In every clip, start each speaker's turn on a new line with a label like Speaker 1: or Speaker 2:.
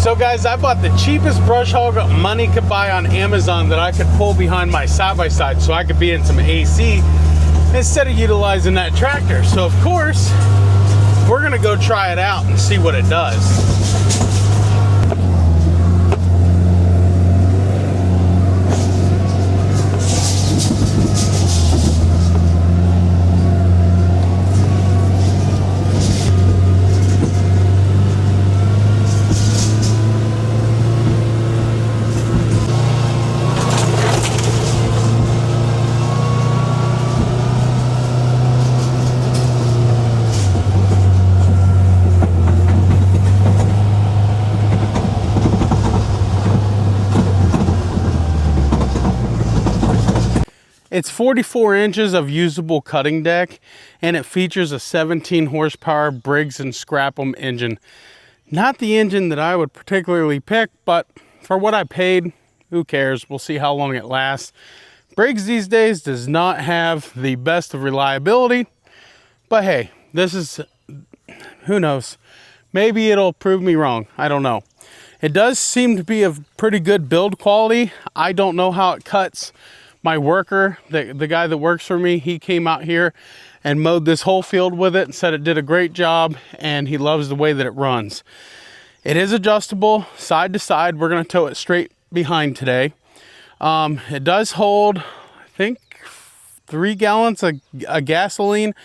Speaker 1: So guys, I bought the cheapest brush hog money could buy on Amazon that I could pull behind my side-by-side so I could be in some AC instead of utilizing that tractor. So of course, we're gonna go try it out and see what it does. It's 44 inches of usable cutting deck, and it features a 17 horsepower Briggs & Scrap'em engine. Not the engine that I would particularly pick, but for what I paid, who cares? We'll see how long it lasts. Briggs these days does not have the best of reliability, but hey, this is, who knows? Maybe it'll prove me wrong. I don't know. It does seem to be of pretty good build quality. I don't know how it cuts. My worker, the guy that works for me, he came out here and mowed this whole field with it and said it did a great job, and he loves the way that it runs. It is adjustable side to side. We're going to tow it straight behind today. It does hold, I think, 3 gallons of gasoline.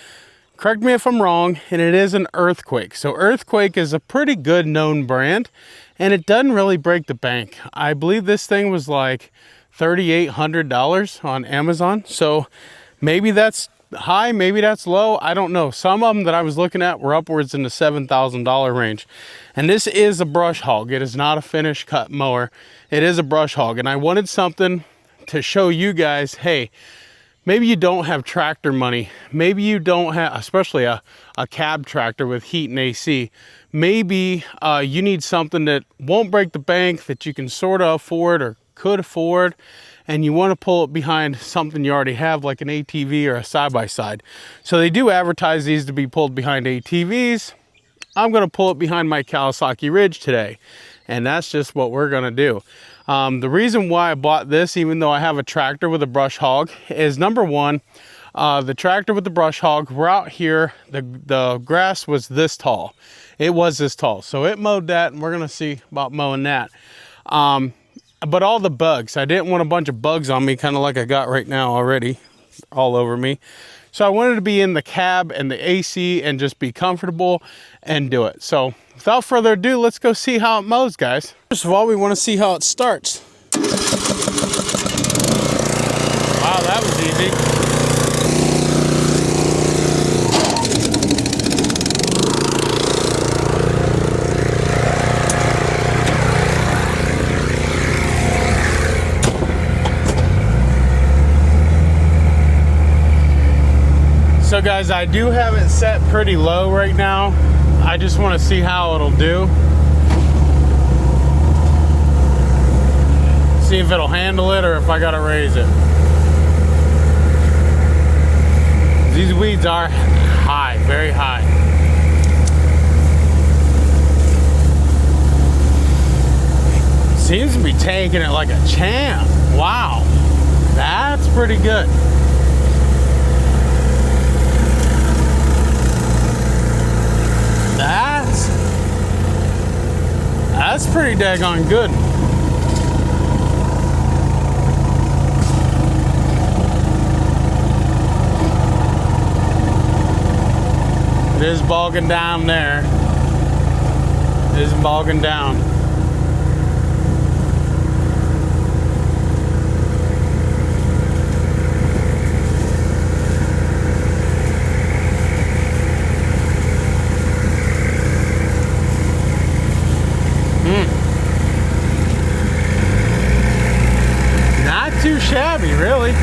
Speaker 1: Correct me if I'm wrong, and it is an Earthquake. So Earthquake is a pretty good known brand, and it doesn't really break the bank. I believe this thing was like $3,800 on Amazon. So maybe that's high, maybe that's low. I don't know. Some of them that I was looking at were upwards in the $7,000 range. And this is a brush hog. It is not a finish cut mower. It is a brush hog. And I wanted something to show you guys, hey, maybe you don't have tractor money. Maybe you don't have, especially a cab tractor with heat and AC. Maybe you need something that won't break the bank, that you can sort of afford or could afford, and you want to pull it behind something you already have, like an ATV or a side-by-side. So they do advertise these to be pulled behind ATVs. I'm going to pull it behind my Kawasaki Ridge today, and that's just what we're going to do. The reason why I bought this, even though I have a tractor with a brush hog, is number one, the tractor with the brush hog, we're out here, the grass was this tall. It was this tall, so it mowed that, and we're going to see about mowing that. But all the bugs, I didn't want a bunch of bugs on me, kind of like I got right now already, all over me. So I wanted to be in the cab and the AC and just be comfortable and do it. So without further ado, let's go see how it mows, guys. First of all, we want to see how it starts. Wow, that was easy. So guys, I do have it set pretty low right now. I just want to see how it'll do. See if it'll handle it or if I gotta raise it. These weeds are high, very high. Seems to be taking it like a champ. Wow, that's pretty good. That's pretty daggone good. It is bogging down there. It is bogging down. Too shabby, really.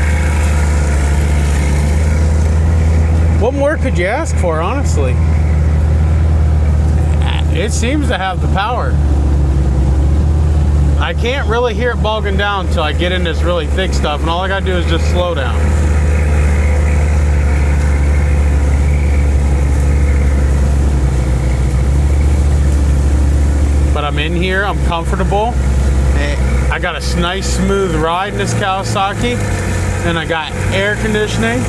Speaker 1: What more could you ask for, honestly? It seems to have the power. I can't really hear it bogging down until I get in this really thick stuff, and all I gotta do is just slow down. But I'm in here, I'm comfortable. I got a nice smooth ride in this Kawasaki, and I got air conditioning.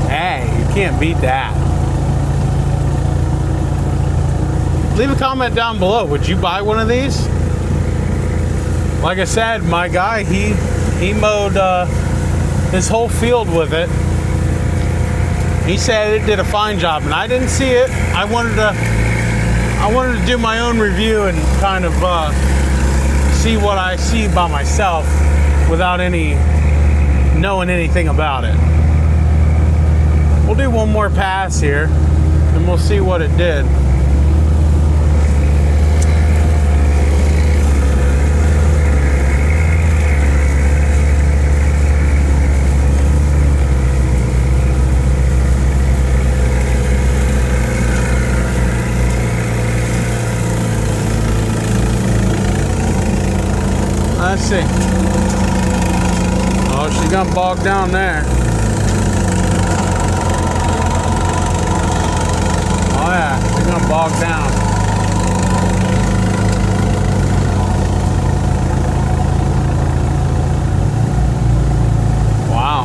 Speaker 1: Hey, you can't beat that. Leave a comment down below. Would you buy one of these? Like I said, my guy, he mowed his whole field with it. He said it did a fine job, and I didn't see it. I wanted to do my own review and kind of see what I see by myself without knowing anything about it. We'll do one more pass here, and we'll see what it did. Let's see. Oh, she got bogged down there. Oh yeah, she's gonna bog down. Wow.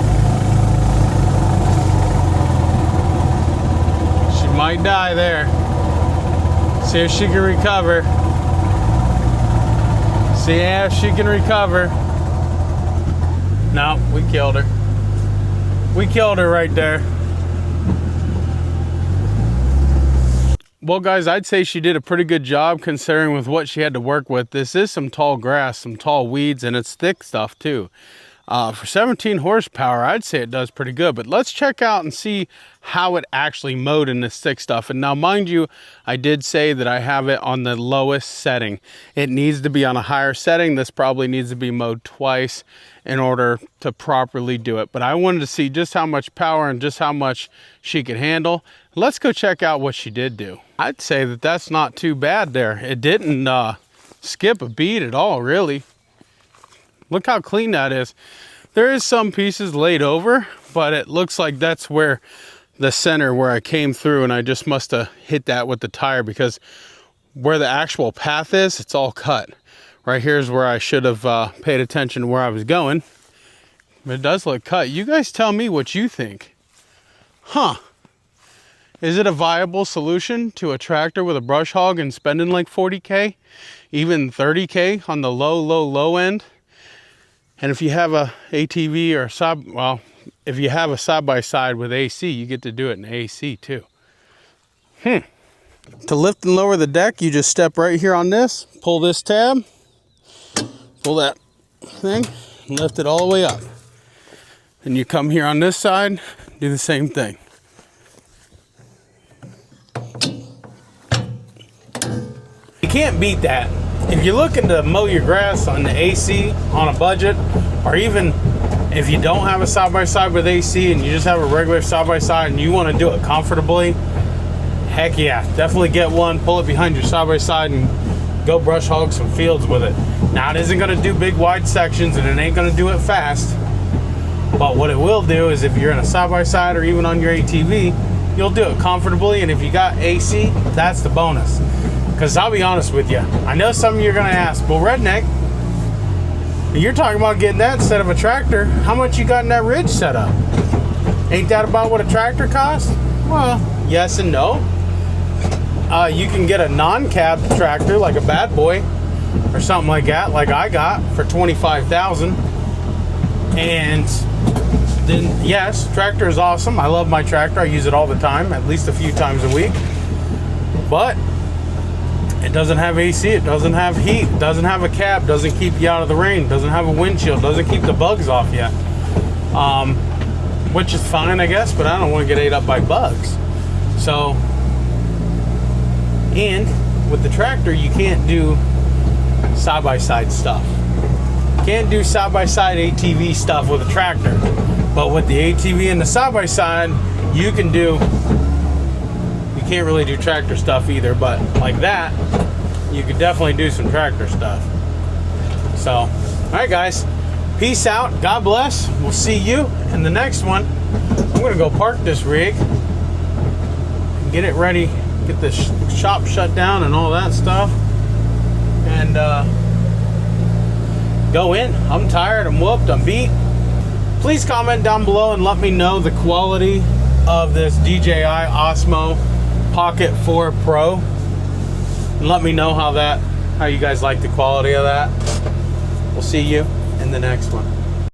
Speaker 1: She might die there. See if she can recover. See if she can recover. No, we killed her. We killed her right there. Well, guys, I'd say she did a pretty good job considering with what she had to work with. This is some tall grass, some tall weeds, and it's thick stuff too. For 17 horsepower, I'd say it does pretty good. But let's check out and see how it actually mowed in this thick stuff. And now, mind you, I did say that I have it on the lowest setting. It needs to be on a higher setting. This probably needs to be mowed twice in order to properly do it. But I wanted to see just how much power and just how much she could handle. Let's go check out what she did do. I'd say that that's not too bad there. It didn't skip a beat at all, really. Look how clean that is. There is some pieces laid over, but it looks like that's where the center where I came through, and I just must have hit that with the tire, because where the actual path is, it's all cut. Right here is where I should have paid attention to where I was going. But it does look cut. You guys tell me what you think. Huh. Is it a viable solution to a tractor with a brush hog and spending like 40K? Even 30K on the low end? And if you have a ATV or if you have a side-by-side with AC, you get to do it in AC too. To lift and lower the deck, you just step right here on this, pull this tab, pull that thing, and lift it all the way up. And you come here on this side, do the same thing. You can't beat that. If you're looking to mow your grass on the AC on a budget, or even if you don't have a side-by-side with AC and you just have a regular side-by-side and you want to do it comfortably, heck yeah, definitely get one, pull it behind your side-by-side and go brush hog some fields with it. Now, it isn't going to do big wide sections and it ain't going to do it fast, but what it will do is if you're in a side-by-side or even on your ATV, you'll do it comfortably. And if you got AC, that's the bonus. Because I'll be honest with you, I know some of you are going to ask, well, Redneck, you're talking about getting that instead of a tractor. How much you got in that Ridge setup? Ain't that about what a tractor costs? Well, yes and no. You can get a non-cab tractor like a Bad Boy or something like that, like I got for $25,000. And then, yes, tractor is awesome. I love my tractor. I use it all the time, at least a few times a week. But it doesn't have AC, it doesn't have heat, it doesn't have a cab, doesn't keep you out of the rain, doesn't have a windshield, doesn't keep the bugs off you. Which is fine, I guess, but I don't want to get ate up by bugs. So, and with the tractor, you can't do side-by-side stuff. You can't do side-by-side ATV stuff with a tractor. But with the ATV and the side-by-side, you can do. You can't really do tractor stuff either, but like that, you could definitely do some tractor stuff. So, all right, guys, peace out. God bless. We'll see you in the next one. I'm gonna go park this rig, get it ready, get the shop shut down and all that stuff, and go in. I'm tired, I'm whooped, I'm beat. Please comment down below and let me know the quality of this DJI Osmo Pocket 4 Pro. And let me know how you guys like the quality of that. We'll see you in the next one.